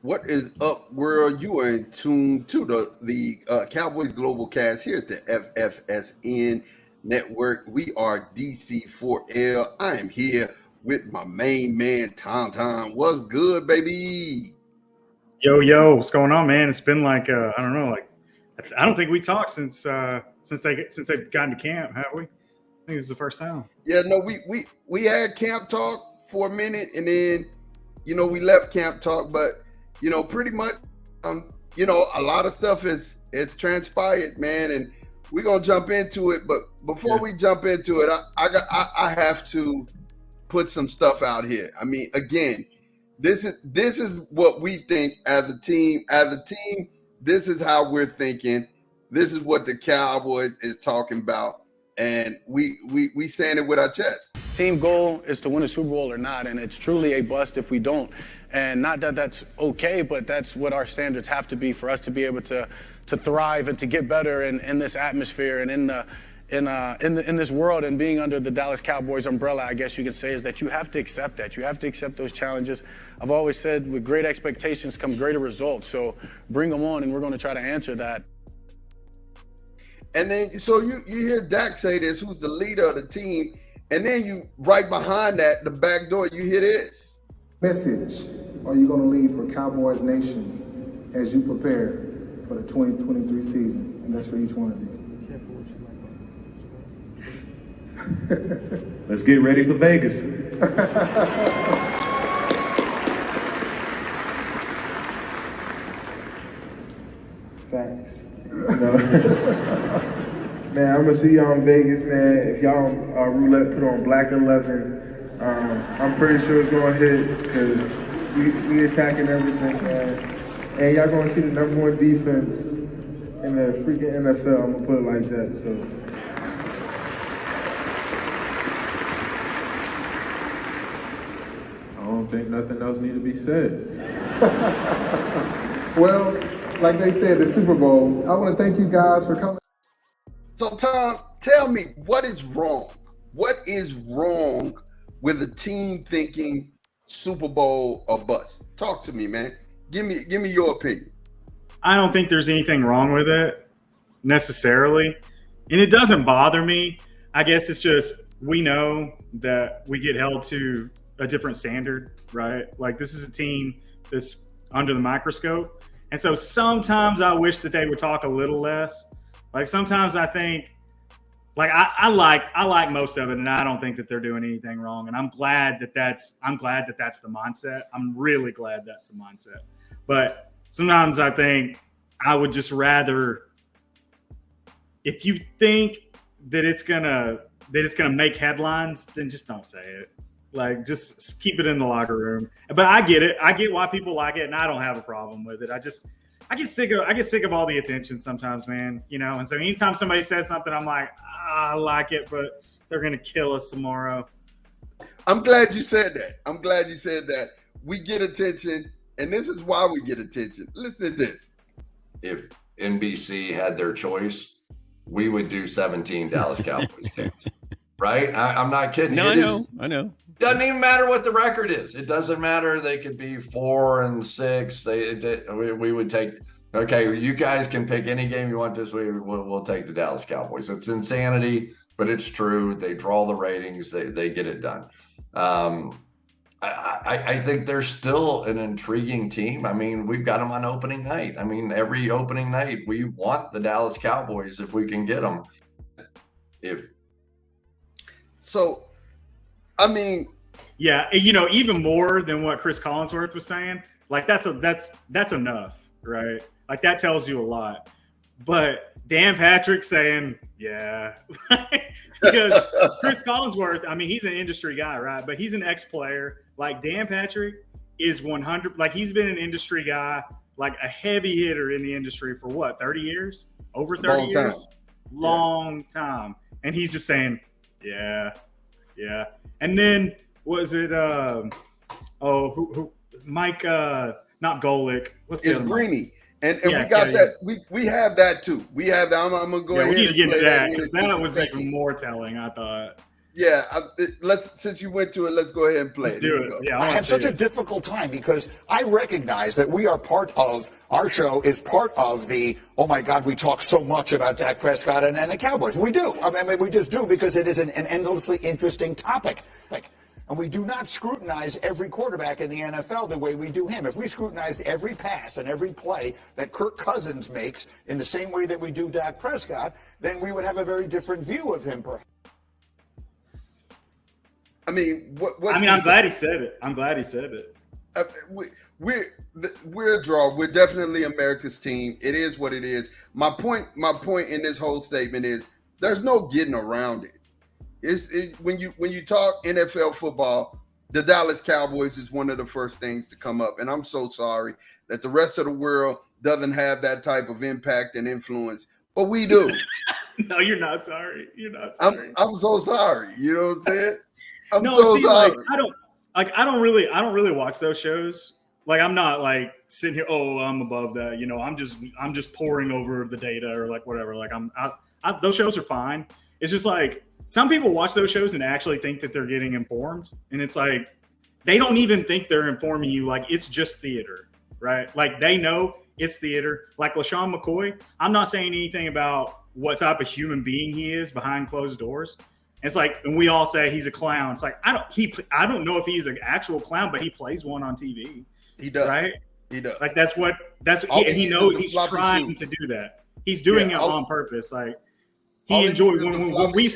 What is up, world? You are in tune to the Cowboys Global Cast here at the FFSN Network. We are DC4L. I am here with my main man, Tom Tom. What's good, baby? Yo, what's going on, man? It's been like I don't know, like I don't think we talked since they've gotten to camp, have we? I think this is the first time. Yeah, no, we had camp talk for a minute, and then we left camp talk, but pretty much a lot of stuff is transpired, man, and we're gonna jump into it. But before we jump into it, I have to put some stuff out here. I mean, again, this is what we think as a team. As a team, this is how we're thinking. This is what the Cowboys is talking about, and we saying it with our chest. Team goal is to win a Super Bowl or not, and it's truly a bust if we don't. And not that that's okay, but that's what our standards have to be for us to be able to thrive and to get better in this atmosphere and in this world. And being under the Dallas Cowboys umbrella, I guess you could say, is that you have to accept that. You have to accept those challenges. I've always said with great expectations come greater results. So bring them on, and we're going to try to answer that. And then, so you hear Dak say this, who's the leader of the team, and then you right behind that, the back door, you hear this. Message are you going to leave for Cowboys Nation as you prepare for the 2023 season? And that's for each one of you. Let's get ready for Vegas. Facts. Man, I'm gonna see y'all in Vegas, man. If y'all roulette put on Black 11, I'm pretty sure it's gonna hit because we attacking everything, man. And y'all gonna see the #1 defense in the freaking NFL. I'm gonna put it like that. So. I don't think nothing else need to be said. Well, like they said, the Super Bowl. I want to thank you guys for coming. So, Tom, tell me, what is wrong? What is wrong with a team thinking Super Bowl or bust? Talk to me, man. Give me your opinion. I don't think there's anything wrong with it necessarily, and it doesn't bother me. I guess it's just we know that we get held to a different standard, right? Like, this is a team that's under the microscope. And so sometimes I wish that they would talk a little less. Like, sometimes I think, like, I like most of it, and I don't think that they're doing anything wrong. And I'm glad that that's the mindset. I'm really glad that's the mindset. But sometimes I think I would just rather, if you think that it's gonna make headlines, then just don't say it. Like, just keep it in the locker room. But I get it. I get why people like it, and I don't have a problem with it. I get sick of all the attention sometimes, man. And so anytime somebody says something, I'm like, I like it, but they're gonna kill us tomorrow. I'm glad you said that. We get attention, and this is why we get attention. Listen to this. If NBC had their choice, we would do 17 Dallas Cowboys games. Right? I'm not kidding. No, I know. Doesn't even matter what the record is. It doesn't matter. They could be 4-6. We would take. Okay, you guys can pick any game you want this week. We'll take the Dallas Cowboys. It's insanity, but it's true. They draw the ratings. They get it done. I think they're still an intriguing team. I mean, we've got them on opening night. I mean, every opening night we want the Dallas Cowboys if we can get them. Yeah, even more than what Chris Collinsworth was saying, like that's enough, right? Like, that tells you a lot. But Dan Patrick saying, yeah, because Chris Collinsworth, I mean, he's an industry guy, right? But he's an ex-player. Like, Dan Patrick is 100. Like, he's been an industry guy, like a heavy hitter in the industry for what, 30 years? Over 30 years? Long time. And he's just saying, yeah. And then was it Mike not Golick? What's the other Greeny. And we got that. We have that too. We have that. I'm gonna go ahead. We need to get into that because that was even more telling, I thought. Yeah, since you went to it, let's go ahead and play Let's it. do Here we it. go. Yeah, I I have such a difficult time because I recognize that we are part of, our show is part of the, oh my God, we talk so much about Dak Prescott and the Cowboys. We do. I mean, we just do because it is an endlessly interesting topic. And we do not scrutinize every quarterback in the NFL the way we do him. If we scrutinized every pass and every play that Kirk Cousins makes in the same way that we do Dak Prescott, then we would have a very different view of him, perhaps. I mean, I'm glad he said it. I'm glad he said it. We're a draw. We're definitely America's team. It is what it is. My point in this whole statement is there's no getting around it. When you talk NFL football, the Dallas Cowboys is one of the first things to come up. And I'm so sorry that the rest of the world doesn't have that type of impact and influence, but we do. No, you're not sorry. You're not sorry. I'm so sorry. You know what I'm saying? I'm no, so see, sorry. I don't really watch those shows. Like, I'm not like sitting here, oh, I'm above that. You know, I'm just poring over the data or like whatever. Like those shows are fine. It's just like some people watch those shows and actually think that they're getting informed. And it's like, they don't even think they're informing you. Like, it's just theater, right? Like, they know it's theater. Like LaShawn McCoy, I'm not saying anything about what type of human being he is behind closed doors. It's like, and we all say he's a clown. It's like, I don't know if he's an actual clown, but he plays one on TV. He does. Right? He does. Like, he knows he's trying to do that. He's doing it on purpose. Like, he enjoys when we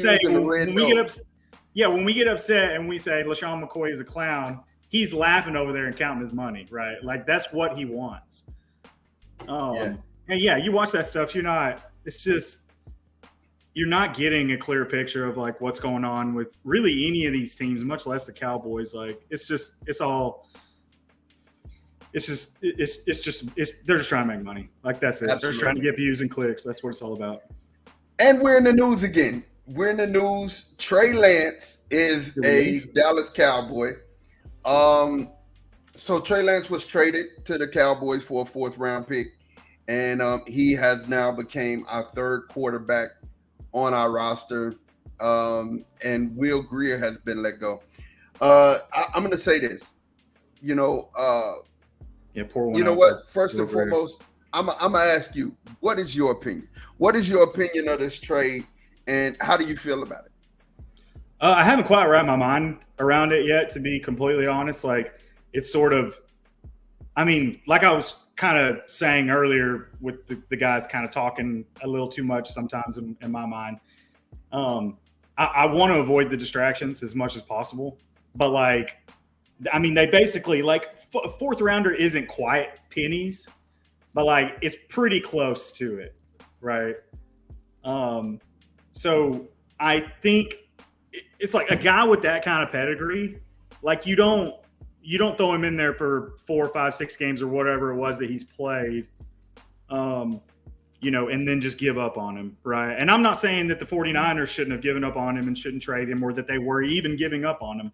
get upset and we say LaShawn McCoy is a clown, he's laughing over there and counting his money, right? Like, that's what he wants. And yeah, you watch that stuff, you're not getting a clear picture of like what's going on with really any of these teams, much less the Cowboys. Like, they're just trying to make money. Like, that's it. Absolutely. They're just trying to get views and clicks. That's what it's all about. And we're in the news again. We're in the news. Trey Lance is a Dallas Cowboy. So Trey Lance was traded to the Cowboys for a 4th round pick. And he has now became our 3rd quarterback on our roster. And Will Grier has been let go. I'm going to say this. Pour one. You know what? First and foremost, I'm gonna ask you, what is your opinion? What is your opinion of this trade, and how do you feel about it? I haven't quite wrapped my mind around it yet, to be completely honest. Like, it's sort of, I mean, like I was kind of saying earlier with the guys kind of talking a little too much sometimes in my mind. I want to avoid the distractions as much as possible, but like, I mean, they basically like 4th rounder isn't quite pennies, but like it's pretty close to it, right? So I think it's like a guy with that kind of pedigree, like you don't throw him in there for 4, 5, 6 games or whatever it was that he's played, and then just give up on him, right? And I'm not saying that the 49ers shouldn't have given up on him and shouldn't trade him, or that they were even giving up on him.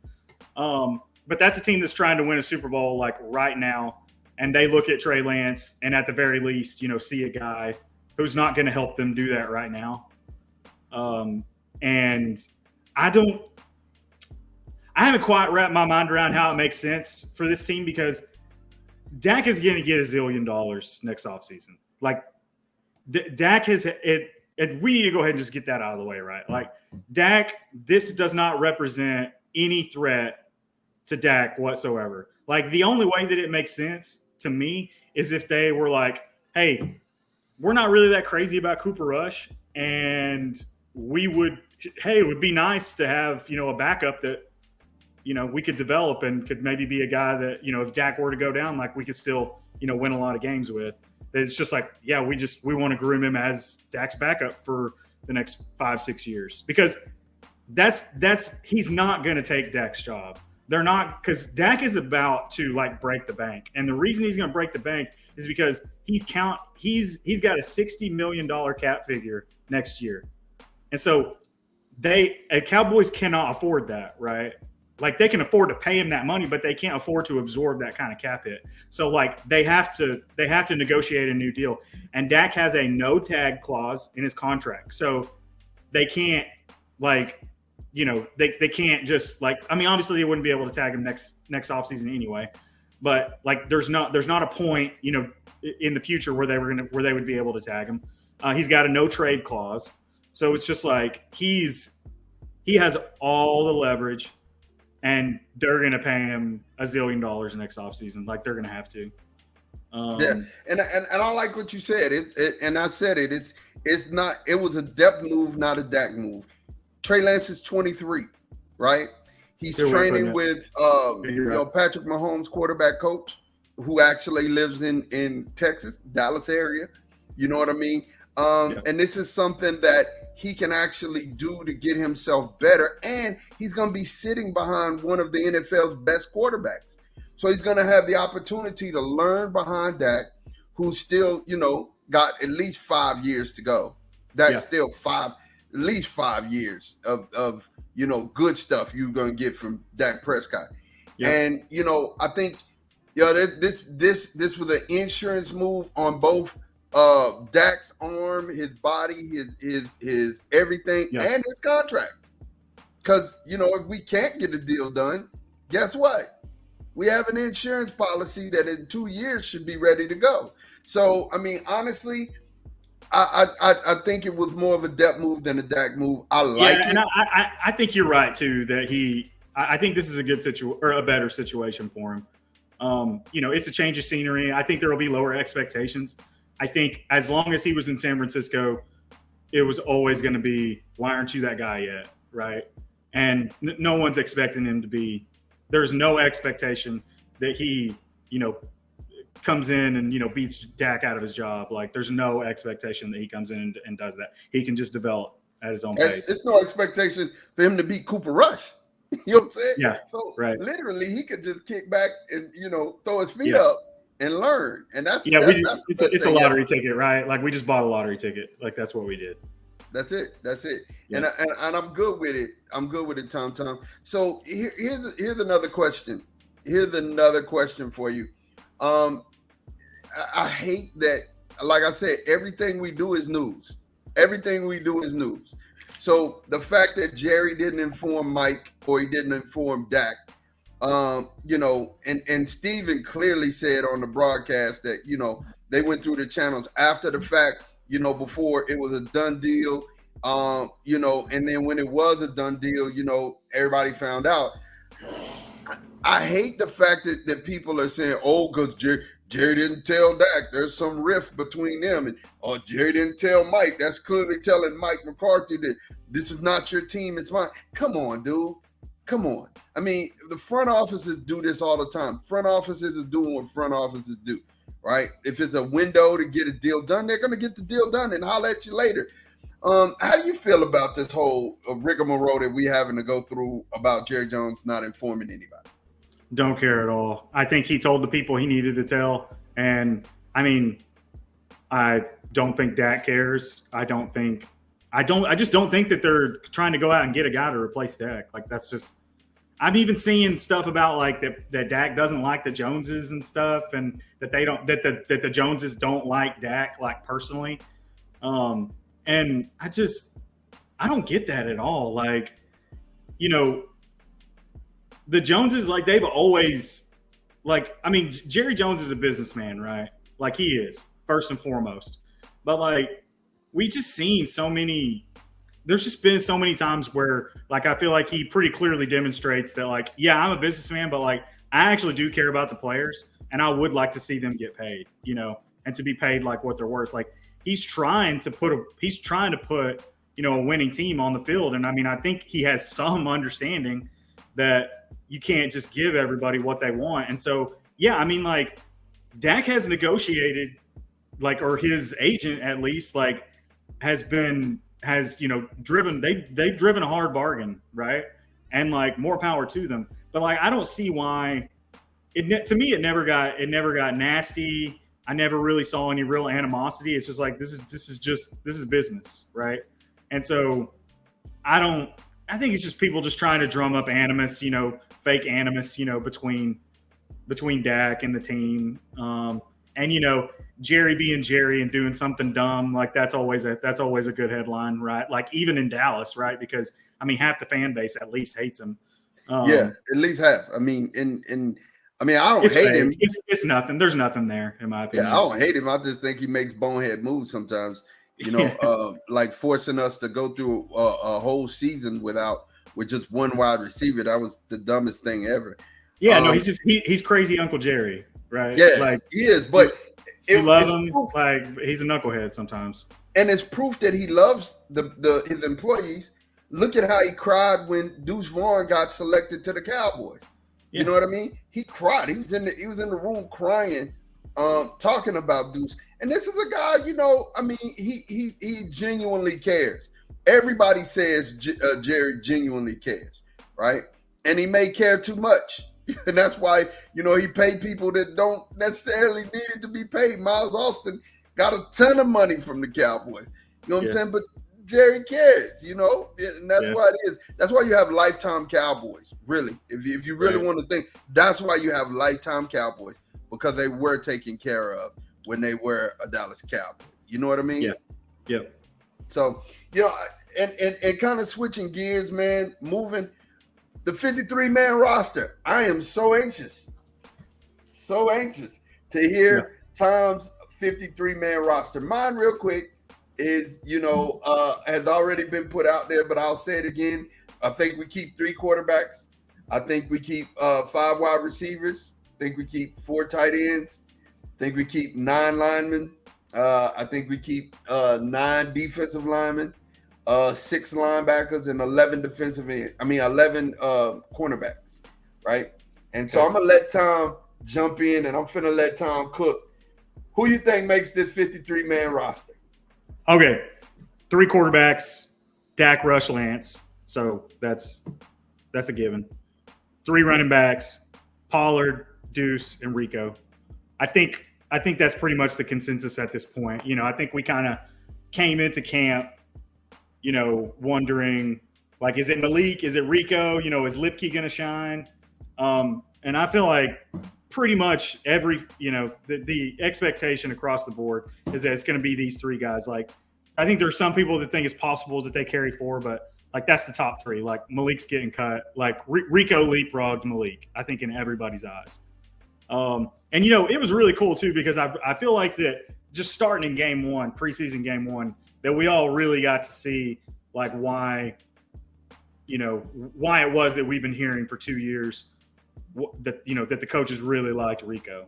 But that's a team that's trying to win a Super Bowl like right now, and they look at Trey Lance and at the very least, see a guy who's not going to help them do that right now. And I haven't quite wrapped my mind around how it makes sense for this team, because Dak is going to get $1 zillion next offseason. Like, Dak has it, and we need to go ahead and just get that out of the way, right? Like, Dak, this does not represent any threat to Dak whatsoever. Like, the only way that it makes sense to me is if they were like, hey, we're not really that crazy about Cooper Rush, and it would be nice to have, a backup that, we could develop and could maybe be a guy that, if Dak were to go down, like, we could still, win a lot of games with. It's just like, yeah, we want to groom him as Dak's backup for the next 5, 6 years, because he's not going to take Dak's job. They're not, because Dak is about to like break the bank, and the reason he's going to break the bank is because he's got a $60 million cap figure next year, and so Cowboys cannot afford that, right? Like, they can afford to pay him that money, but they can't afford to absorb that kind of cap hit. So like they have to negotiate a new deal, and Dak has a no tag clause in his contract, so they can't like they can't just obviously they wouldn't be able to tag him next offseason anyway, but there's not a point in the future where they would be able to tag him. He's got a no trade clause, so it's just he has all the leverage, and they're going to pay him $1 zillion next offseason. They're going to have to. And I like what you said. And I said it. It's not. It was a depth move, not a Dak move. Trey Lance is 23, right? He's training with Patrick Mahomes, quarterback coach, who actually lives in Texas, Dallas area. You know what I mean? And this is something that he can actually do to get himself better. And he's going to be sitting behind one of the NFL's best quarterbacks. So he's going to have the opportunity to learn behind Dak, who's still, got at least 5 years to go. That's still at least 5 years of good stuff you're going to get from Dak Prescott. Yeah. And, I think, this was an insurance move on both Dak's arm, his body, his everything, and his contract. Because, if we can't get a deal done, guess what? We have an insurance policy that in 2 years should be ready to go. So, honestly, I think it was more of a depth move than a Dak move. I like it. And I think you're right, too, that I think this is a good or a better situation for him. It's a change of scenery. I think there will be lower expectations. I think as long as he was in San Francisco, it was always going to be, why aren't you that guy yet, right? And no one's expecting him to be. There's no expectation that he, comes in and, beats Dak out of his job. There's no expectation that he comes in and does that. He can just develop at his own pace. It's no expectation for him to beat Cooper Rush. You know what I'm saying? Yeah. So literally he could just kick back and, throw his feet up and learn. And it's a lottery ticket, right? We just bought a lottery ticket. That's what we did. That's it. Yeah. And I'm good with it. I'm good with it, Tom. So here's another question. Here's another question for you. I hate that, like I said, everything we do is news. Everything we do is news. So the fact that Jerry didn't inform Mike or he didn't inform Dak, and Steven clearly said on the broadcast that, they went through the channels after the fact, before it was a done deal, and then when it was a done deal, everybody found out. I hate the fact that people are saying, because Jerry didn't tell Dak. There's some rift between them. And, Jerry didn't tell Mike. That's clearly telling Mike McCarthy that this is not your team, it's mine. Come on, dude. Come on. The front offices do this all the time. Front offices is doing what front offices do, right? If it's a window to get a deal done, they're going to get the deal done and holler at you later. How do you feel about this whole rigmarole that we having to go through about Jerry Jones not informing anybody? Don't care at all. I think he told the people he needed to tell. And I don't think Dak cares. I just don't think that they're trying to go out and get a guy to replace Dak. That's just, I'm even seeing stuff about that Dak doesn't like the Joneses and stuff, and that they don't, that the Joneses don't like Dak, personally. And I don't get that at all. The Joneses, they've always, Jerry Jones is a businessman, right? He is, first and foremost. But, we just seen there's just been so many times where, I feel like he pretty clearly demonstrates that, I'm a businessman, but, I actually do care about the players, and I would like to see them get paid, and to be paid, what they're worth. He's trying to put a winning team on the field. And, I think he has some understanding that you can't just give everybody what they want. And so, Dak has negotiated, or his agent at least, has driven, they've driven a hard bargain, right? And more power to them. But I don't see why to me, it never got nasty. I never really saw any real animosity. It's just this is business, right? And so I think it's just people just trying to drum up animus, fake animus, between Dak and the team. And Jerry being Jerry and doing something dumb, like that's always a good headline, right? Like even in Dallas, right? Because half the fan base at least hates him. Yeah, at least half. I don't hate him. It's nothing. There's nothing there, in my opinion. Yeah, I don't hate him. I just think he makes bonehead moves sometimes. Like forcing us to go through a whole season with just one wide receiver. That was the dumbest thing ever. Yeah, no, he's crazy Uncle Jerry, right? Yeah, like he is. But you love him. Proof. Like he's a knucklehead sometimes. And it's proof that he loves his employees. Look at how he cried when Deuce Vaughn got selected to the Cowboys. Yeah. You know what I mean? He cried. He was in the room crying, talking about Deuce. And this is a guy, he genuinely cares. Everybody says Jerry genuinely cares, right? And he may care too much. And that's why, he paid people that don't necessarily need it to be paid. Miles Austin got a ton of money from the Cowboys. You know what I'm saying? But Jerry cares, and that's why it is. That's why you have lifetime Cowboys, really. If you really want to think, that's why you have lifetime Cowboys, because they were taken care of when they were a Dallas Cowboy. You know what I mean? Yeah. Yeah. So, and kind of switching gears, man, moving the 53-man roster. I am so anxious to hear Tom's 53-man roster. Mine, real quick, is, has already been put out there, but I'll say it again. I think we keep 3 quarterbacks. I think we keep 5 wide receivers. I think we keep 4 tight ends. I think we keep 9 linemen. I think we keep 9 defensive linemen, 6 linebackers, and 11 cornerbacks, right? And so I'm going to let Tom jump in, and I'm finna let Tom cook. Who you think makes this 53-man roster? Okay, 3 quarterbacks, Dak, Rush, Lance. So that's a given. 3 running backs, Pollard, Deuce, and Rico. I think that's pretty much the consensus at this point. I think we kind of came into camp, wondering, like, is it Malik? Is it Rico? Is Lipke going to shine? And I feel like pretty much every, the expectation across the board is that it's going to be these 3 guys. Like, I think there's some people that think it's possible that they carry 4, but like that's the top 3. Like Malik's getting cut. Like Rico leapfrogged Malik, I think, in everybody's eyes. And it was really cool too, because I feel like that just starting in game 1, preseason game 1, that we all really got to see like why it was that we've been hearing for 2 years that that the coaches really liked Rico,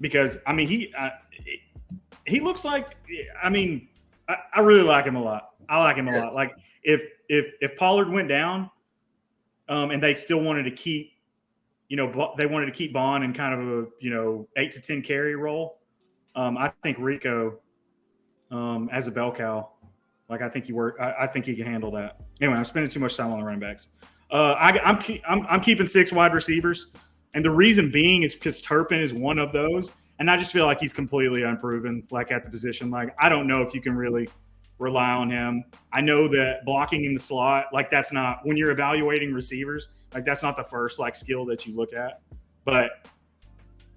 because he looks like, I really like him a lot. I like him a lot. Like if Pollard went down, and they still wanted to keep, they wanted to keep Bond in kind of a 8 to 10 carry role. I think Rico, as a bell cow, like I think he can handle that. Anyway, I'm spending too much time on the running backs. I'm keeping 6 wide receivers, and the reason being is because Turpin is one of those, and I just feel like he's completely unproven, like at the position. Like I don't know if you can really rely on him. I know that blocking in the slot, like that's not, when you're evaluating receivers, like that's not the first like skill that you look at, but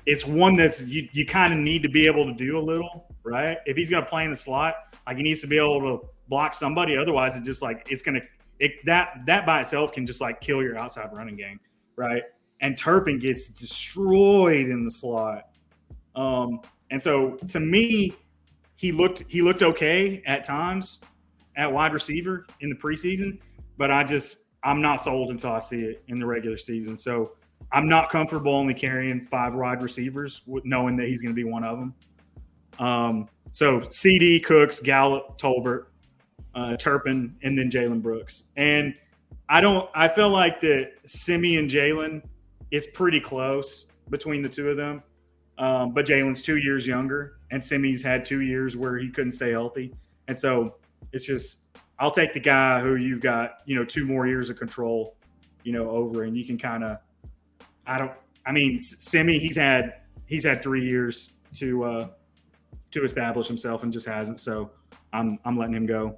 it's one that's you kind of need to be able to do a little, right? If he's going to play in the slot, like he needs to be able to block somebody. Otherwise, it just like that by itself can just like kill your outside running game, right? And Turpin gets destroyed in the slot. And so to me, he looked okay at times at wide receiver in the preseason, but I'm not sold until I see it in the regular season. So I'm not comfortable only carrying 5 wide receivers, knowing that he's going to be one of them. So CD, Cooks, Gallup, Tolbert, Turpin, and then Jalen Brooks. And I feel like that Simi and Jalen is pretty close between the 2 of them. But Jalen's 2 years younger, and Simi's had 2 years where he couldn't stay healthy. And so it's just, I'll take the guy who you've got, 2 more years of control, over, and you can kind of, Simi, he's had 3 years to establish himself and just hasn't. So I'm letting him go.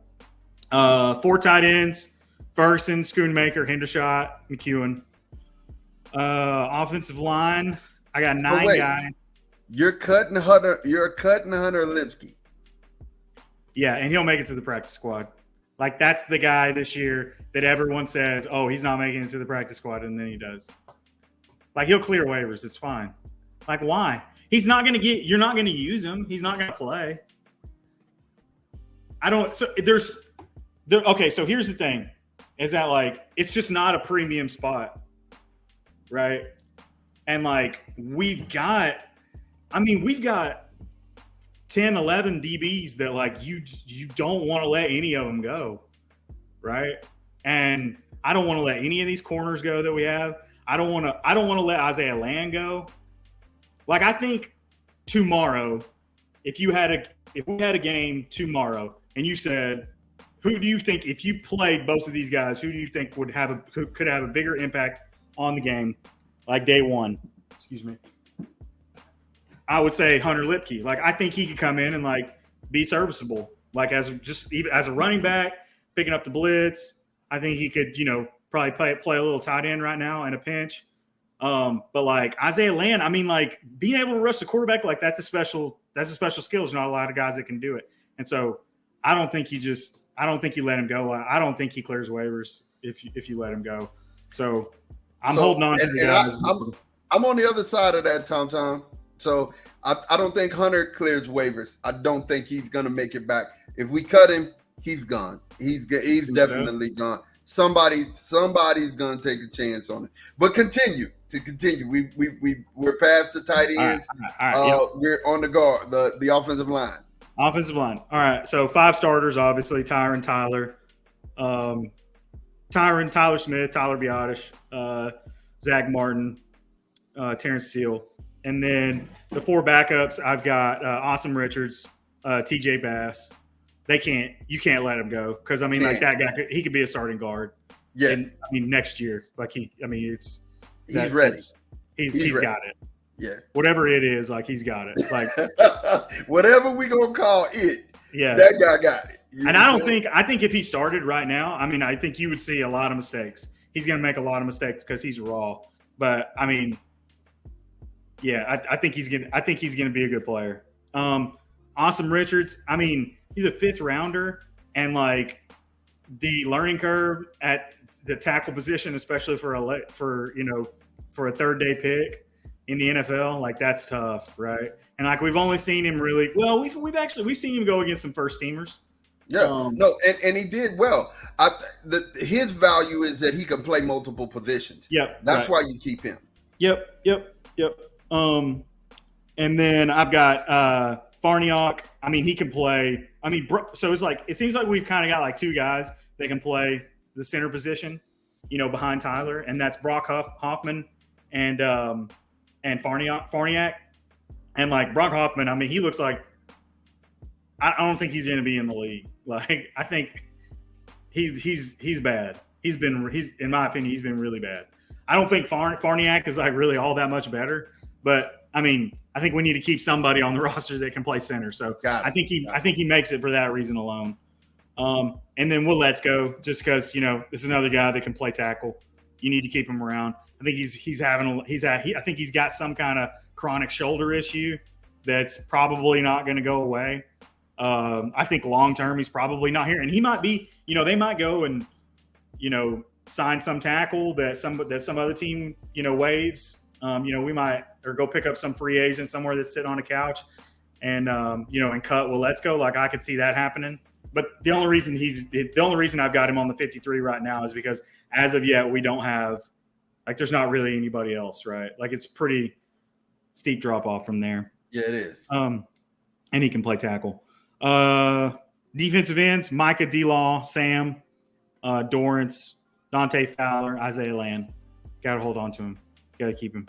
4 tight ends: Ferguson, Schoonmaker, Hendershot, McEwen. Offensive line, I got 9 guys. You're cutting Hunter. You're cutting Hunter Lipsky. Yeah, and he'll make it to the practice squad. Like, that's the guy this year that everyone says, oh, he's not making it to the practice squad, and then he does. Like, he'll clear waivers. It's fine. Like, why? He's not going to get – you're not going to use him. He's not going to play. I don't – so there's – okay, so here's the thing is that, like, it's just not a premium spot, right? And, like, we've got 10, 11 DBs that, like, you don't want to let any of them go, right? And I don't want to let any of these corners go that we have. I don't want to let Isaiah Land go. Like, I think tomorrow, if we had a game tomorrow and you said, who do you think, if you played both of these guys, who do you think could have a bigger impact on the game, like day one? Excuse me. I would say Hunter Lipke. Like, I think he could come in and, like, be serviceable. Like, as a running back, picking up the blitz. I think he could, probably play a little tight end right now in a pinch. But, like, Isaiah Land, I mean, like, being able to rush the quarterback, like, that's a special skill. There's not a lot of guys that can do it. And so I don't think you let him go. I don't think he clears waivers if you let him go. So I'm holding on to the guys. I'm on the other side of that, Tom. So I don't think Hunter clears waivers. I don't think he's going to make it back. If we cut him, he's gone. He's definitely gone. Somebody's going to take a chance on it. But continue. We're past the tight ends. All right, We're on the guard, the offensive line. Offensive line. All right. So 5 starters, obviously. Tyler Smith, Tyler Biotish, Zach Martin, Terrence Steele. And then the 4 backups, I've got Awesome Richards, TJ Bass. You can't let him go because, I mean, like, that guy, he could be a starting guard. Yeah. And, I mean, next year, like, he's ready. He's got it. Yeah. Whatever it is, like, he's got it. Like, whatever we gonna call it. Yeah. That guy got it. And I think if he started right now, I mean, I think you would see a lot of mistakes. He's going to make a lot of mistakes because he's raw. But, I mean, yeah, I think he's going to be a good player. Awesome Richards, I mean, he's a 5th rounder, and, like, the learning curve at the tackle position, especially for a third-day pick in the NFL, like, that's tough, right? And, like, we've only seen him really well. We've seen him go against some first teamers. Yeah, and he did well. His value is that he can play multiple positions. Yep, that's right. Why you keep him. Yep. And then I've got Farniok. I mean, he can play. I mean, so it's like, it seems like we've kind of got like 2 guys that can play the center position, behind Tyler, and that's Brock Hoffman and Farniak. And, like, Brock Hoffman, I mean, he looks like, I don't think he's going to be in the league. Like, I think he's bad. He's in my opinion, he's been really bad. I don't think Farniak is, like, really all that much better, but I mean, I think we need to keep somebody on the roster that can play center. So I think he makes it for that reason alone. And then Let's Go, just because, this is another guy that can play tackle. You need to keep him around. I think I think he's got some kind of chronic shoulder issue that's probably not going to go away. I think long term he's probably not here, and he might be. They might go and sign some tackle that some other team waives. We might, or go pick up some free agent somewhere that's sitting on a couch, and and cut Let's Go. Like, I could see that happening. But the only reason I've got him on the 53 right now is because as of yet we don't have, like, there's not really anybody else, right? Like, it's pretty steep drop off from there. Yeah, it is. And he can play tackle. Defensive ends: Micah D-Law, Sam Dorrance, Dante Fowler, Isaiah Land. Got to hold on to him. Got to keep him.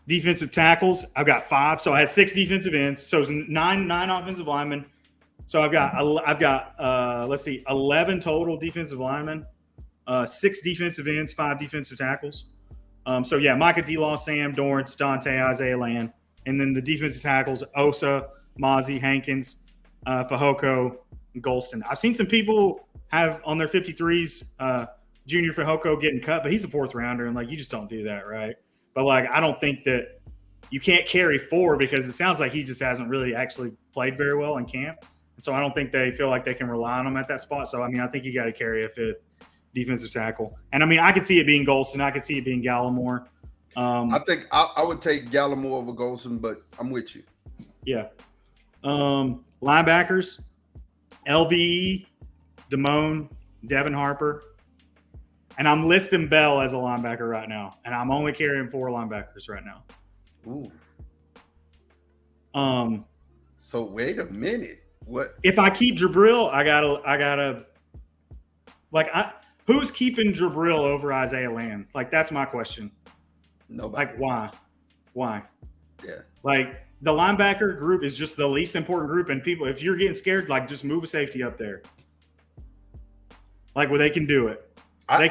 Defensive tackles, I've got 5. So I had 6 defensive ends. So it's 9 offensive linemen. So I've got 11 total defensive linemen, 6 defensive ends, 5 defensive tackles. So yeah, Micah D-Law, Sam Dorrance, Dante, Isaiah Land, and then the defensive tackles: Osa, Mozzie, Hankins, Fehoko, and Golston. I've seen some people have on their 53s Junior Fehoko getting cut, but he's a 4th rounder, and, like, you just don't do that, right? But like, I don't think that you can't carry 4 because it sounds like he just hasn't really actually played very well in camp. And so I don't think they feel like they can rely on him at that spot. So, I mean, I think you got to carry a 5th defensive tackle. And I mean, I could see it being Golston. I could see it being Gallimore. I think I would take Gallimore over Golson, but I'm with you. Yeah. Linebackers, LVE, Damone, Devin Harper. And I'm listing Bell as a linebacker right now. And I'm only carrying 4 linebackers right now. Ooh. Um, So wait a minute. What if I keep Jabril, I gotta who's keeping Jabril over Isaiah Land? Like, that's my question. Nobody. Like, why? Yeah. Like, the linebacker group is just the least important group, and people, if you're getting scared, like, just move a safety up there. Like, well, they can do it. They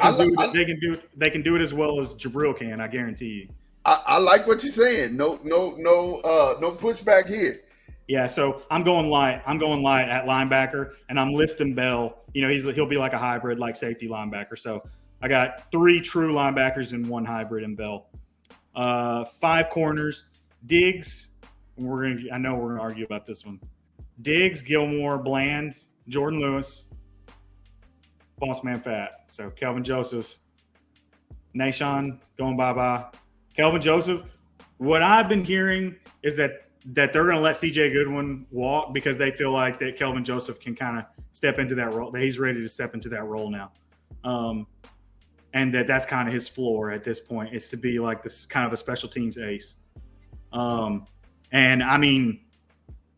can do it as well as Jabril can. I guarantee you. I like what you're saying. No pushback here. Yeah, so I'm going light. I'm going light at linebacker, and I'm listing Bell. You know, he'll be like a hybrid, like safety linebacker. So I got 3 true linebackers and 1 hybrid in Bell. 5 corners. Diggs. I know we're gonna argue about this one. Diggs, Gilmore, Bland, Jordan Lewis, Boss Man Fat. So Kelvin Joseph, Nashon going bye-bye. Kelvin Joseph. What I've been hearing is that they're going to let C.J. Goodwin walk because they feel like that Kelvin Joseph can kind of step into that role, that he's ready to step into that role now. And that's kind of his floor at this point, is to be like this kind of a special teams ace. And I mean,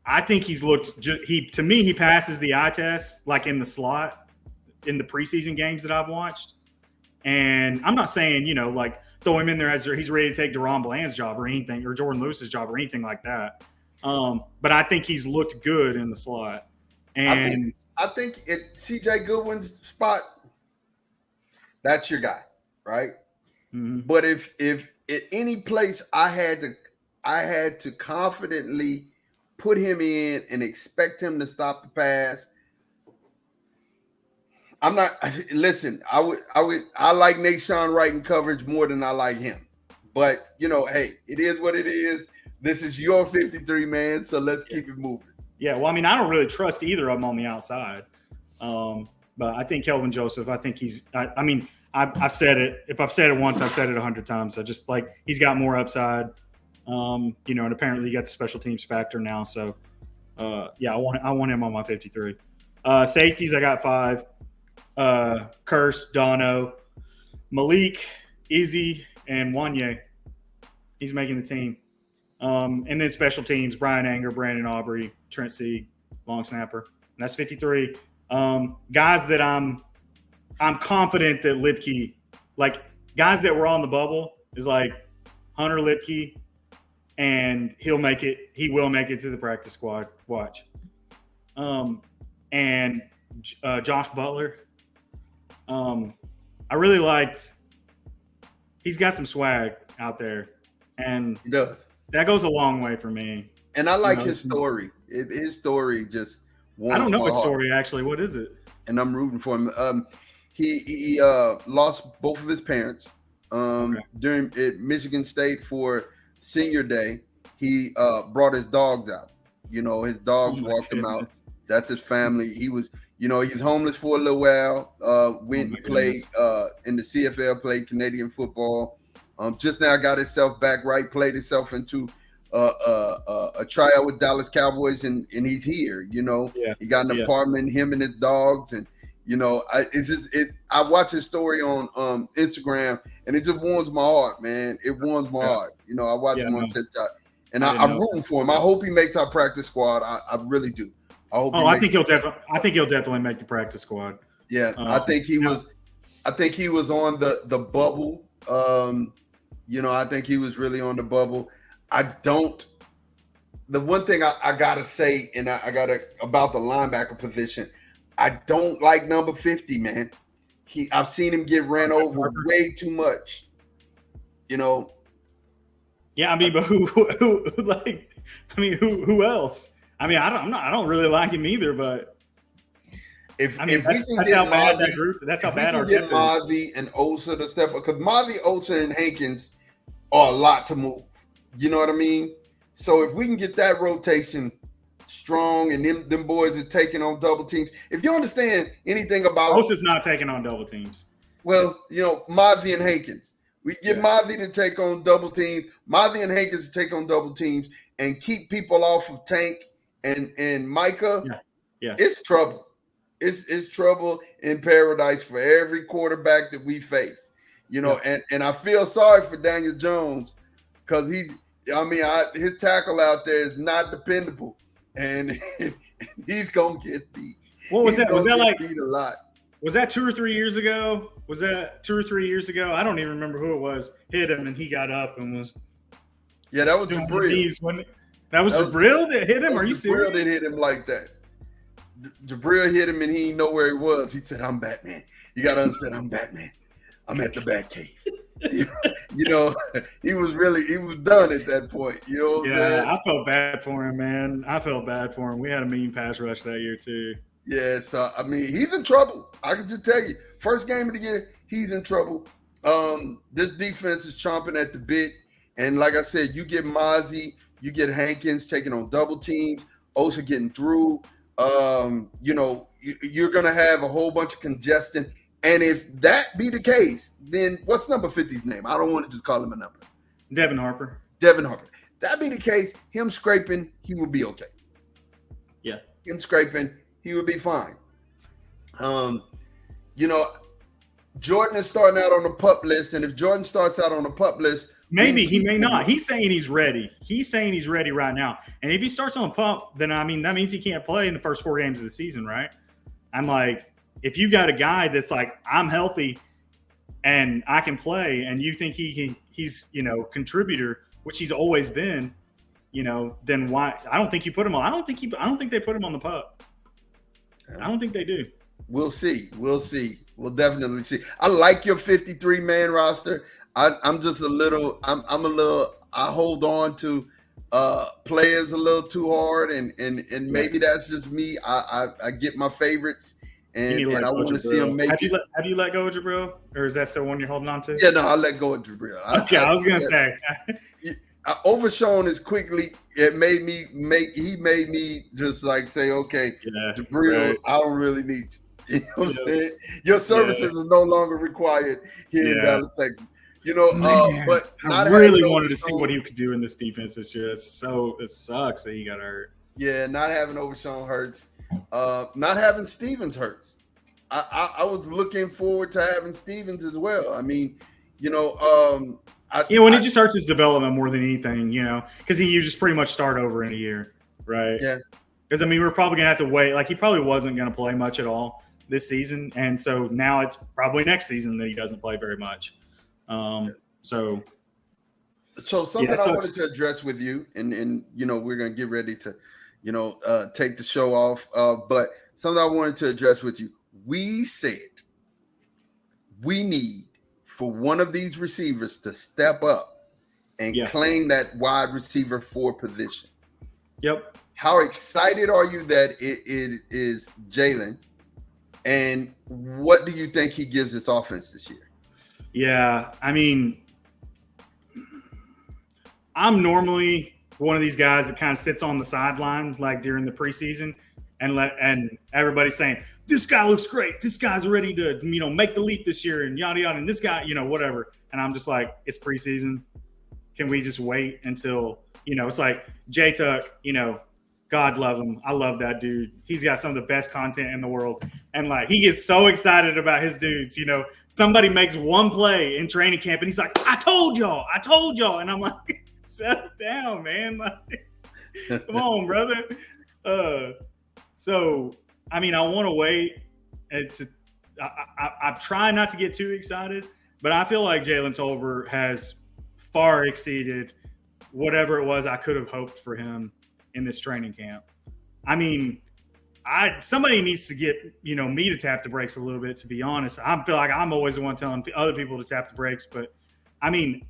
I think he's looked, to me, he passes the eye test like in the slot in the preseason games that I've watched. And I'm not saying, like, throw him in there as he's ready to take Deron Bland's job or anything, or Jordan Lewis's job or anything like that. But I think he's looked good in the slot. And I think at C.J. Goodwin's spot, that's your guy, right? Mm-hmm. But if at any place I had to confidently put him in and expect him to stop the pass, I'm not. Listen, I like Nashon Wright in coverage more than I like him. But hey, it is what it is. This is your 53, man. So let's keep it moving. Yeah, well, I mean, I don't really trust either of them on the outside. But I think Kelvin Joseph, I think he's. I mean, I've said it. If I've said it once, I've said it 100 times. I just like he's got more upside. And apparently he got the special teams factor now. So, yeah, I want him on my 53. Safeties, I got 5. Curse, Dono, Malik, Izzy, and Wanye. He's making the team. And then special teams, Brian Anger, Brandon Aubrey, Trent Sieg, long snapper. And that's 53. Guys that I'm confident that Lipke, like guys that were on the bubble, is like Hunter Lipke, and he will make it to the practice squad. Watch. And Josh Butler. I really liked. He's got some swag out there, and He does. that goes a long way for me. And I like his story. His story just warms I don't know my his heart. story actually. What is it? And I'm rooting for him. He lost both of his parents during at Michigan State for senior day. He brought his dogs out. His dogs walked him out. That's his family. He was, he was homeless for a little while. Went and played in the CFL, played Canadian football. Just now got himself back right, played himself into a tryout with Dallas Cowboys, and he's here. He got an apartment, him and his dogs, and I watch his story on Instagram, and it just warms my heart, man. It warms my heart. I watch him on TikTok, and I'm rooting for him. I hope he makes our practice squad. I really do. I think he'll definitely make the practice squad. Yeah, I think he was. I think he was on the bubble. I think he was really on the bubble. The one thing I gotta say, and I gotta about the linebacker position, I don't like number 50, man. I've seen him get ran over way too much. Yeah, I mean, but who else? I mean, I don't really like him either, but if I mean, we can that's get how bad Mozzie, that group. That's how bad our get depth is. Mozzie and Osa to step up, because Mozzie, Osa, and Hankins are a lot to move. You know what I mean? So if we can get that rotation strong and them boys is taking on double teams. If you understand anything about Post is not taking on double teams. Well, Mozzie and Hankins. We get Mozzie to take on double teams. Mozzie and Hankins to take on double teams and keep people off of Tank and Micah. Yeah. It's trouble. It's trouble in paradise for every quarterback that we face. And I feel sorry for Daniel Jones because his tackle out there is not dependable, and he's gonna get beat. What was that? Was that like beat a lot? Was that 2 or 3 years ago? I don't even remember who it was. Hit him and he got up and was. Yeah, that was Jabril. That was Jabril that hit him? Are you serious? Jabril that hit him like that. Jabril hit him and he didn't know where he was. He said, "I'm Batman." You got to understand, I'm Batman. I'm at the Batcave. He was done at that point. I felt bad for him, man. I felt bad for him. We had a mean pass rush that year too. Yeah, so he's in trouble. I can just tell you, first game of the year, he's in trouble. This defense is chomping at the bit, and like I said, you get Mozzie, you get Hankins taking on double teams, Osa getting through. You're gonna have a whole bunch of congestion, and if that be the case, then what's number 50's name? I don't want to just call him a number. Devin Harper. If that be the case, him scraping, he will be okay. Yeah, him scraping, he would be fine. Jordan is starting out on the PUP list, and if Jordan starts out on the PUP list, maybe he may not. He's saying he's ready. He's saying he's ready right now. And if he starts on PUP, then that means he can't play in the first 4 games of the season, right? I'm like, if you got a guy that's like, I'm healthy and I can play, and you think he's contributor, which he's always been, then why? I don't think you put him on. I don't think they put him on the PUP. I don't think they do. We'll see. We'll definitely see. I like your 53-man roster. I'm just a little. I hold on to players a little too hard, and maybe that's just me. I get my favorites, and I want to see them make it. Have you let go of Jabril, or is that still one you're holding on to? Yeah, no, I let go of Jabril. I was gonna say. Overshown as quickly. He made me just like say, okay, Jabril, right. I don't really need you. You know what I'm saying? Your services are no longer required here in Dallas, Texas. But I really wanted to see what he could do in this defense this year. It sucks that he got hurt. Yeah, not having Overshown hurts. Not having Stevens hurts. I was looking forward to having Stevens as well. When it just hurts his development more than anything, because you just pretty much start over in a year, right? Yeah. Because, we're probably going to have to wait. Like, he probably wasn't going to play much at all this season. And so now it's probably next season that he doesn't play very much. So something I wanted to address with you, and we're going to get ready to, take the show off. But something I wanted to address with you. We said we need for one of these receivers to step up and claim that wide receiver 4 position. Yep. How excited are you that it is Jalen? And what do you think he gives this offense this year? Yeah, I'm normally one of these guys that kind of sits on the sideline like during the preseason and everybody's saying, this guy looks great. This guy's ready to, make the leap this year and yada, yada. And this guy, whatever. And I'm just like, it's preseason. Can we just wait until, it's like J Tuck, God love him. I love that dude. He's got some of the best content in the world. And like, he gets so excited about his dudes. Somebody makes one play in training camp and he's like, I told y'all. And I'm like, settle down, man. Like, come on, brother. I want to wait. I try not to get too excited, but I feel like Jalen Tolbert has far exceeded whatever it was I could have hoped for him in this training camp. Somebody needs to get, me to tap the brakes a little bit, to be honest. I feel like I'm always the one telling other people to tap the brakes, but I think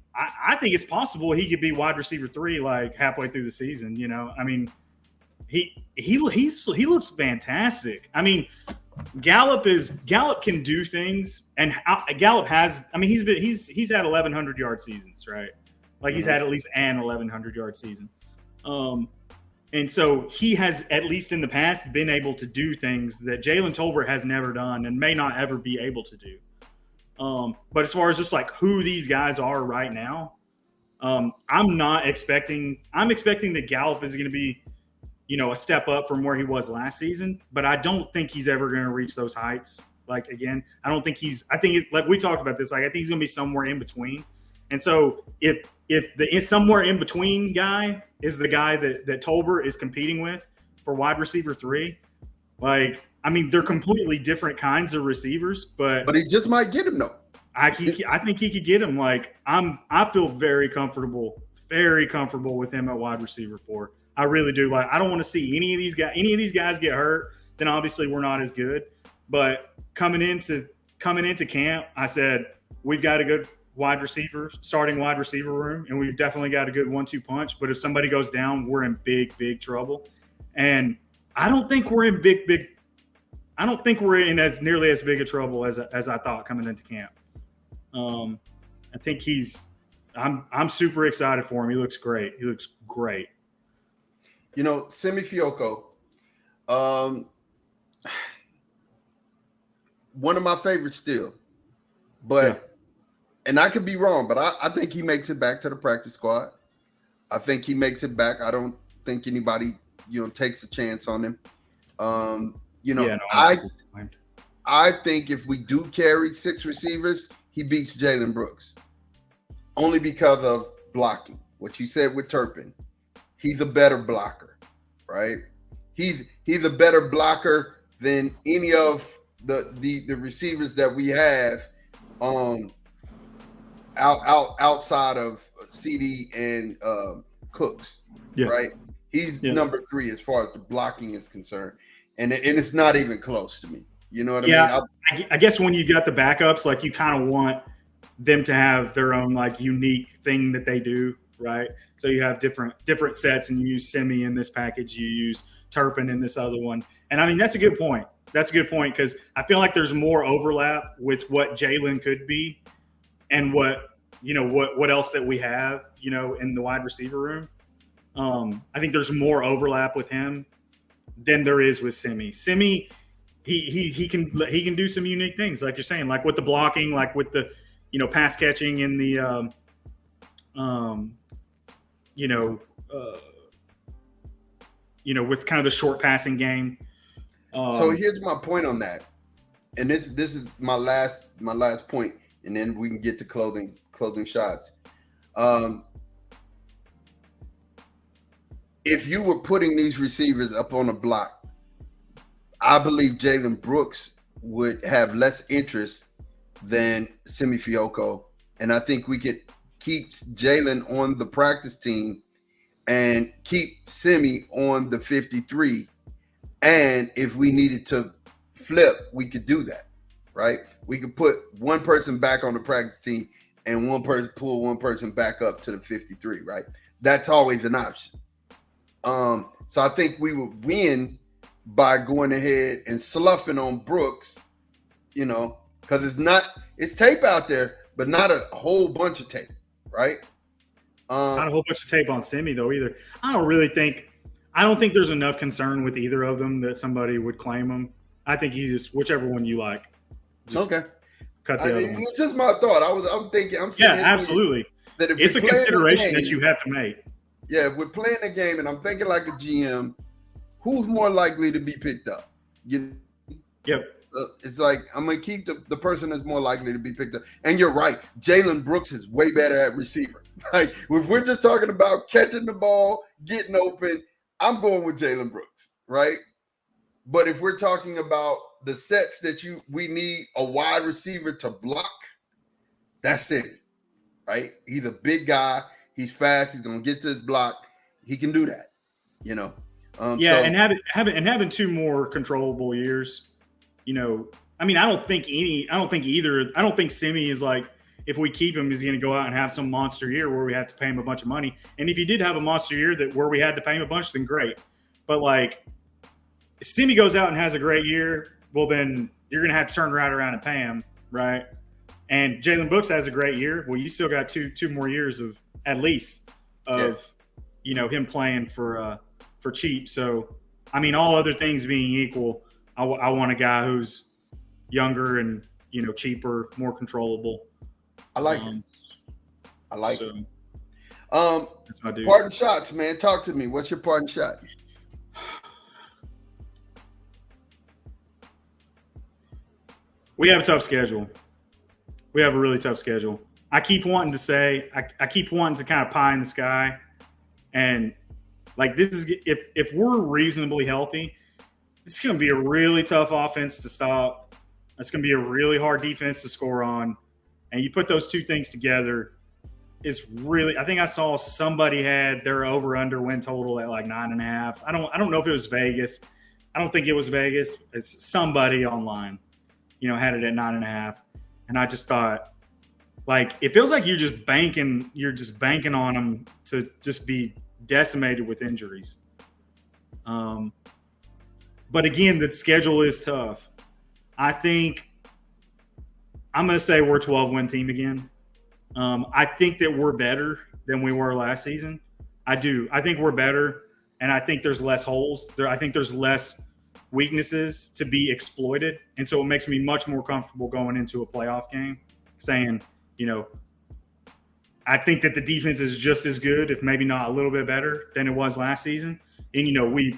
it's possible he could be wide receiver 3 like halfway through the season. He looks fantastic. Gallup can do things, and Gallup has. He's had 1,100 yard seasons, right? Like he's had at least an 1,100-yard season. And so he has, at least in the past, been able to do things that Jalen Tolbert has never done and may not ever be able to do. But as far as just like who these guys are right now, I'm expecting that Gallup is going to be, a step up from where he was last season, but I don't think he's ever going to reach those heights. Like, again, I think it's like we talked about this, like I think he's going to be somewhere in between. And so if the somewhere in between guy is the guy that Tolbert is competing with for wide receiver 3, like, I mean, they're completely different kinds of receivers, but he just might get him though. I think he could get him. Like, I feel very comfortable with him at wide receiver 4. I really do. Like, I don't want to see any of these guys get hurt. Then obviously we're not as good. But coming into camp, I said we've got a good starting wide receiver room, and we've definitely got a good 1-2 punch. But if somebody goes down, we're in big trouble. And I don't think we're in I don't think we're in as nearly as big a trouble as I thought coming into camp. I think I'm super excited for him. He looks great. Simi Fioco, one of my favorites still, but and I could be wrong, but I think he makes it back to the practice squad. I think he makes it back. I don't think anybody, takes a chance on him. I think if we do carry 6 receivers, he beats Jalen Brooks only because of blocking. What you said with Turpin, he's a better blocker, right? He's a better blocker than any of the receivers that we have outside of CD and Cooks, right? He's number 3 as far as the blocking is concerned, and it's not even close to me. You know what I mean? I guess when you got the backups, like you kind of want them to have their own like unique thing that they do, right? So you have different sets, and you use Simi in this package, you use Turpin in this other one, and I mean that's a good point. That's a good point because I feel like there's more overlap with what Jalen could be, and what else that we have, in the wide receiver room. I think there's more overlap with him than there is with Simi. Simi, he can do some unique things, like you're saying, like with the blocking, like with the pass catching in the with kind of the short passing game. So here's my point on that, and this is my last point, and then we can get to clothing shots. If you were putting these receivers up on a block, I believe Jalen Brooks would have less interest than Simi Fioco, and I think we could keep Jalen on the practice team and keep Simi on the 53. And if we needed to flip, we could do that, right? We could put one person back on the practice team and pull one person back up to the 53, right? That's always an option. So I think we would win by going ahead and sloughing on Brooks, because it's tape out there, but not a whole bunch of tape, right? It's not a whole bunch of tape on Simi though either. I don't think there's enough concern with either of them that somebody would claim them. I think you just whichever one you like. Okay. Cut the other one. It's just my thought. I'm thinking. Absolutely. That if it's a consideration that you have to make. Yeah, if we're playing a game, and I'm thinking like a GM, who's more likely to be picked up? Yep. It's like I'm gonna keep the person that's more likely to be picked up. And you're right, Jalen Brooks is way better at receiver. Like if we're just talking about catching the ball, getting open, I'm going with Jalen Brooks, right? But if we're talking about the sets that we need a wide receiver to block, that's it, right? He's a big guy. He's fast. He's gonna get to his block. He can do that, and having 2 more controllable years, I mean, I don't think Simi is like, if we keep him, he's going to go out and have some monster year where we have to pay him a bunch of money. And if he did have a monster year where we had to pay him a bunch, then great. But like, if Simi goes out and has a great year, well, then you're going to have to turn right around and pay him, right? And Jalen Brooks has a great year. Well, you still got two more years of at least of him playing for cheap. So I mean, all other things being equal, I want a guy who's younger and cheaper, more controllable. I like it. I like it. That's my dude. Parting shots, man. Talk to me. What's your parting shot? We have a tough schedule. We have a really tough schedule. I keep wanting to say, I keep wanting to kind of pie in the sky, and like this is if we're reasonably healthy, it's going to be a really tough offense to stop. It's going to be a really hard defense to score on, and you put those two things together. Is really, I think I saw somebody had their over/under win total at like 9.5. I don't know if it was Vegas. I don't think it was Vegas. It's somebody online, had it at 9.5, and I just thought, like, it feels like you're just banking on them to just be decimated with injuries. But again, the schedule is tough. I think I'm going to say we're a 12-win team again. I think that we're better than we were last season. I do. I think we're better, and I think there's less holes. I think there's less weaknesses to be exploited, and so it makes me much more comfortable going into a playoff game saying, I think that the defense is just as good, if maybe not a little bit better than it was last season. And, we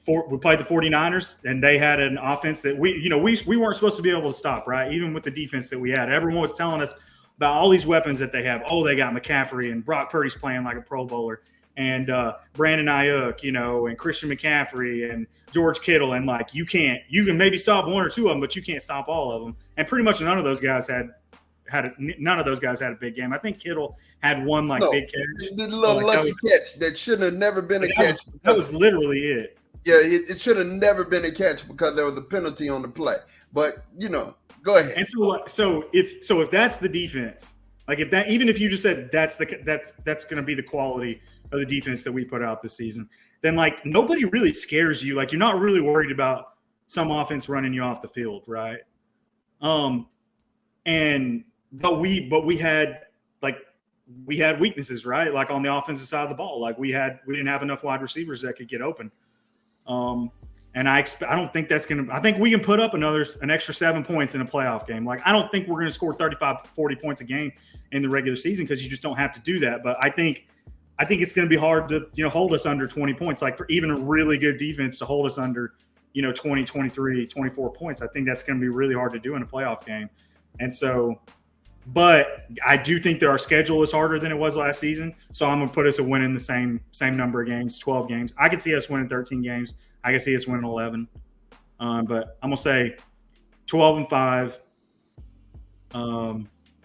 played the 49ers, and they had an offense that we weren't supposed to be able to stop, right? Even with the defense that we had. Everyone was telling us about all these weapons that they have. Oh, they got McCaffrey, and Brock Purdy's playing like a Pro Bowler, and Brandon Ayuk, and Christian McCaffrey and George Kittle. And like, you can maybe stop one or two of them, but you can't stop all of them. And pretty much none of those guys had a big game. I think Kittle had one big catch. The little lucky catch that should have never been a catch. That was literally it. Yeah, it should have never been a catch because there was a penalty on the play. But go ahead. And so if that's the defense, like even if you just said that's going to be the quality of the defense that we put out this season, then like nobody really scares you. Like you're not really worried about some offense running you off the field, right? But we had weaknesses, right? Like on the offensive side of the ball, like we didn't have enough wide receivers that could get open. And I don't think that's going to – I think we can put up an extra 7 points in a playoff game. Like, I don't think we're going to score 35, 40 points a game in the regular season because you just don't have to do that. But I think it's going to be hard to, hold us under 20 points. Like, for even a really good defense to hold us under, 20, 23, 24 points, I think that's going to be really hard to do in a playoff game. And so – but I do think that our schedule is harder than it was last season. So I'm going to put us a win in the same number of games, 12 games. I could see us winning 13 games. I can see us winning 11. But I'm going to say 12-5.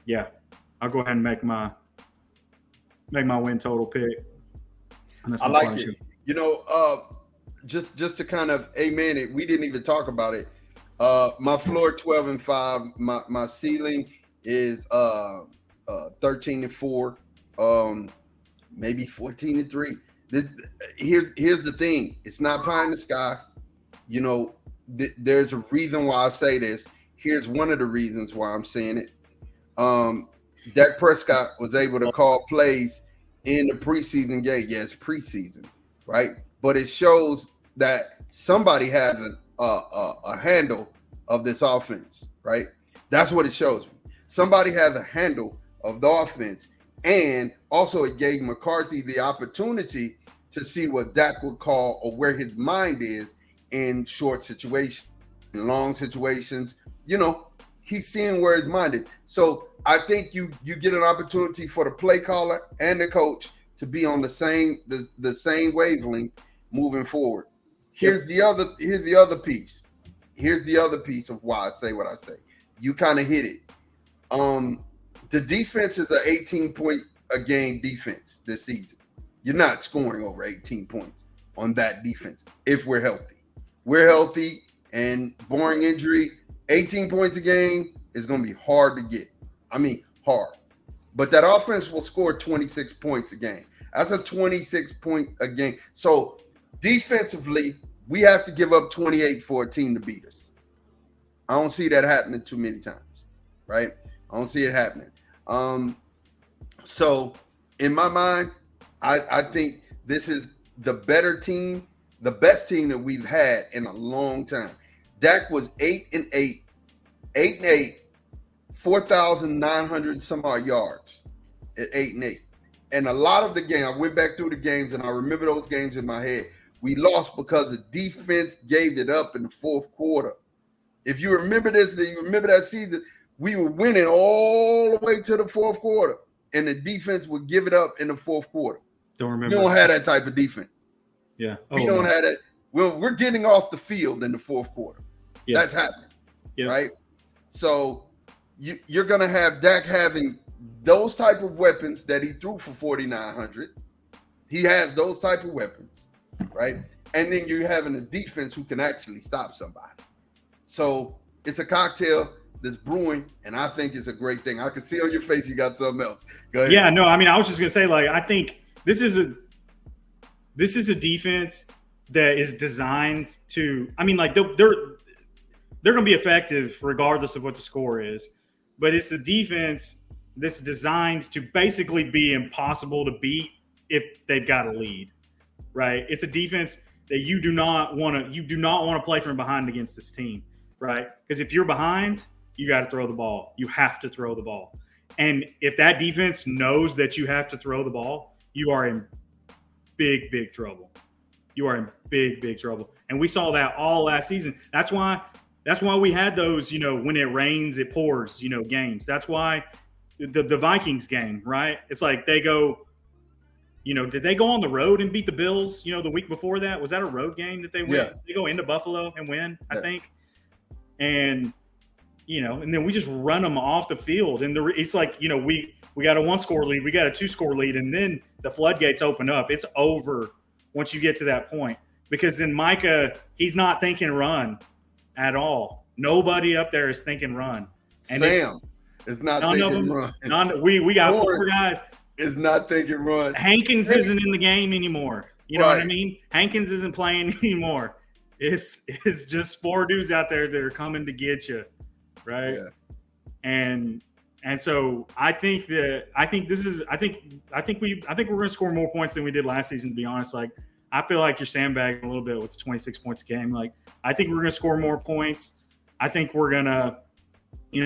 Yeah, I'll go ahead and make my win total pick. I like it. Just to kind of amen it, we didn't even talk about it. My floor 12-5. My ceiling is 13-4, maybe 14-3. Here's the thing. It's not pie in the sky. There's a reason why I say this. Here's one of the reasons why I'm saying it. Dak Prescott was able to call plays in the preseason game. Yeah, it's preseason, right? But it shows that somebody has a handle of this offense, right? That's what it shows me. Somebody has a handle of the offense, and also it gave McCarthy the opportunity to see what Dak would call or where his mind is in short situations, in long situations. He's seeing where his mind is. So I think you get an opportunity for the play caller and the coach to be on the same wavelength moving forward. Here's the other piece. Here's the other piece of why I say what I say. You kind of hit it. The defense is an 18-point a game defense this season. You're not scoring over 18 points on that defense if we're healthy. We're healthy and barring injury, 18 points a game is going to be hard to get. I mean, hard. But that offense will score 26 points a game. That's a 26-point a game. So defensively, we have to give up 28 for a team to beat us. I don't see that happening too many times, right? I don't see it happening. So in my mind, I think this is the better team, the best team that we've had in a long time. Dak was 8-8, 8-8, 4,900 some odd yards at 8-8. And a lot of the game, I went back through the games and I remember those games in my head. We lost because the defense gave it up in the fourth quarter. If you remember this, you remember that season, we were winning all the way to the fourth quarter, and the defense would give it up in the fourth quarter. Don't remember. We don't have that type of defense. Yeah. We don't have that. We're getting off the field in the fourth quarter. Yeah. That's happening. Yeah. Right? So you're going to have Dak having those type of weapons that he threw for 4,900. He has those type of weapons, right? And then you're having a defense who can actually stop somebody. So it's a cocktail that's brewing, and I think it's a great thing. I can see on your face you got something else. Go ahead. Yeah, no, I mean, I was just gonna say, like, I think this is a defense that is designed to. I mean, like they're gonna be effective regardless of what the score is, but it's a defense that's designed to basically be impossible to beat if they've got a lead, right? It's a defense that you do not want to play from behind against this team, right? Because if you're behind, you got to throw the ball. You have to throw the ball. And if that defense knows that you have to throw the ball, you are in big, big trouble. You are in big, big trouble. And we saw that all last season. That's why we had those, when it rains, it pours, games. That's why the Vikings game, right? It's like they go, did they go on the road and beat the Bills, the week before that? Was that a road game that they win? Yeah. They go into Buffalo and win, I think. And and then we just run them off the field. And it's like, we got a 1-score lead, we got a 2-score lead, and then the floodgates open up. It's over once you get to that point. Because then Micah, he's not thinking run at all. Nobody up there is thinking run. And Sam is not thinking run. We got 4 guys. Is not thinking run. Hankins isn't in the game anymore. You know what I mean? Hankins isn't playing anymore. It's just 4 dudes out there that are coming to get you. Right. Yeah. And so I think we're going to score more points than we did last season, to be honest. Like, I feel like you're sandbagging a little bit with the 26 points a game. Like, I think we're going to score more points. I think we're going to,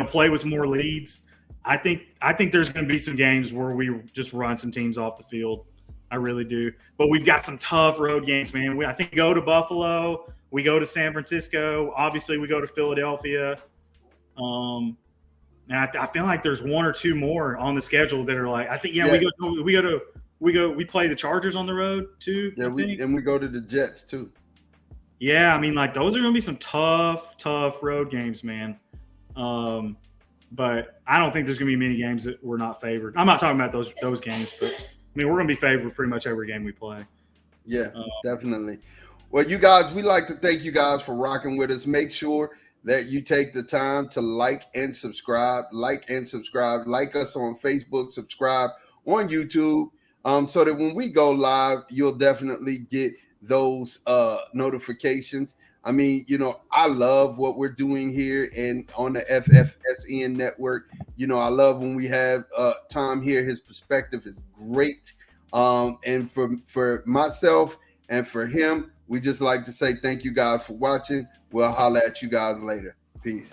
play with more leads. I think there's going to be some games where we just run some teams off the field. I really do. But we've got some tough road games, man. I think we go to Buffalo. We go to San Francisco. Obviously, we go to Philadelphia. And I feel like there's 1 or 2 more on the schedule that are like, I think, we play the Chargers on the road too. Yeah, we go to the Jets too. Yeah, I mean, like, those are going to be some tough road games, man. But I don't think there's going to be many games that we're not favored. I'm not talking about those games, but I mean, we're going to be favored pretty much every game we play. Yeah, definitely. Well, you guys, we'd like to thank you guys for rocking with us. Make sure that you take the time to like and subscribe. Like us on Facebook, subscribe on YouTube, so that when we go live, you'll definitely get those notifications. I mean, I love what we're doing here and on the FFSN network. I love when we have Tom here. His perspective is great. And for myself and for him, we just like to say thank you guys for watching. We'll holler at you guys later. Peace.